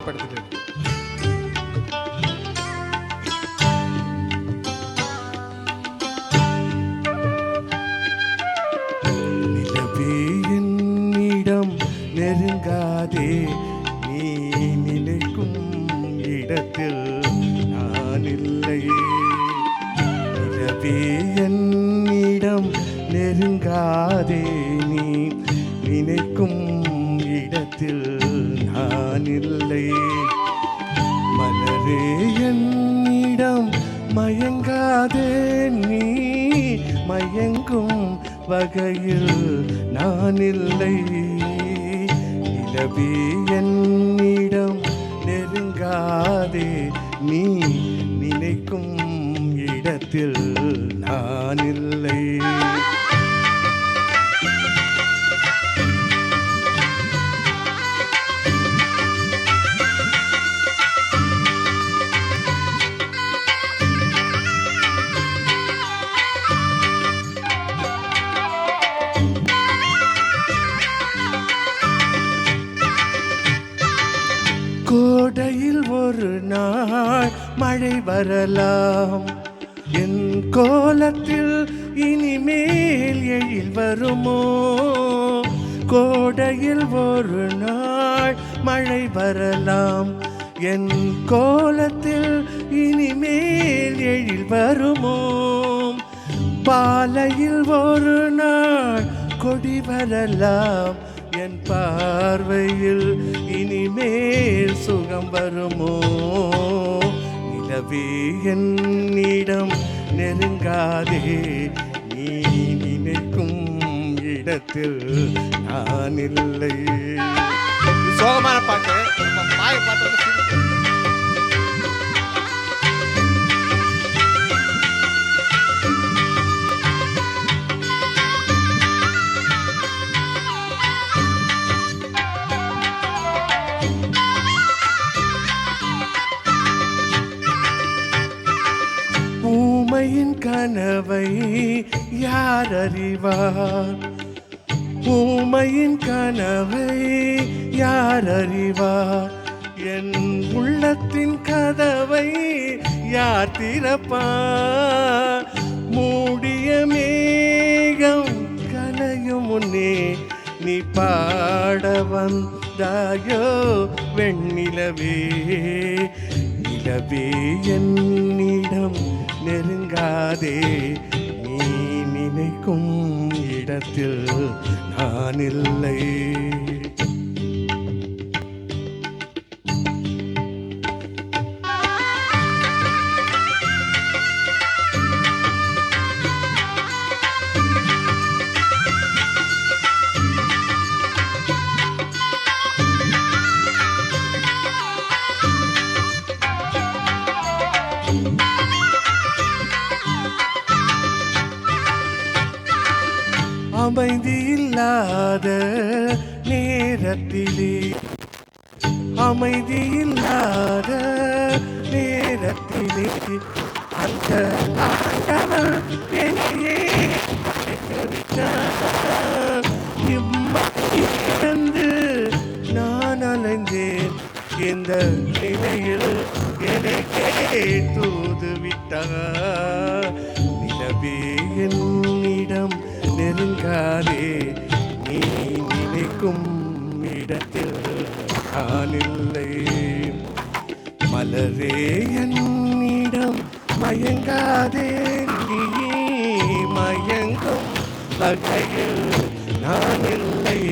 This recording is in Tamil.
வெளிப்படுத்துகிறது. நிலவே என்னிடம் நெருங்காதே, நீ நினைக்கும் இடத்தில் நான் இல்லை. நிலவே என்னிடம் நெருங்காதே, நீ நினைக்கும் இடத்தில் நான் இல்லை. மலரே என்னிடம் மயங்காதே, நீ மயங்கும் வகையில் நான் இல்லை. நிலவே என்னிடம் நெருங்காதே, நீ நினைக்கும் இடத்தில் நான் இல்லை. கோடையில் ஒரு நாள் மழை வரலாம், என் கோலத்தில் இனிமேல் எழில் வருமோ? கோடையில் ஒரு நாள் மழை வரலாம், என் கோலத்தில் இனிமேல் எழில் வருமோ? பாலையில் ஒரு நாள் கொடி வரலாம், என் பார்வையில் இனிமேல் சுகம் வருமோ? நிலவே என்னிடம் நெருங்காதே, நீ நினைக்கும் இடத்தில் நான் இல்லை. சோகமான பாட்டு. பாய் பாட்டு. ஊமையின் கனவை யார் அறிவார்? ஊமையின் கனவை யார் அறிவார்? என் உள்ளத்தின் கதவை யார் திறப்பார்? மூடிய மேகம் கலையும் முன்னே நீ பாட வந்தாயோ வெண்ணிலவே. நிலவே என்னிடம் நெருங்காதே, நீ நினைக்கும் இடத்தில் நான் இல்லை. அமைதியில்லாத நேரத்திலே, அமைதியில்லாத நேரத்திலே அந்த ஆண்டவன் என்னையே இழந்து நான் அலைந்தேன். இந்த நிலையில் எனக்கே தூது விட்டார். நிலவே என்னிடம் நெருங்காதே, நீ நினைக்கும் இடத்தில் நான் இல்லை. மலரே என்னிடம் மயங்காதே, நீ மயங்கும் வகையில் நான் இல்லை.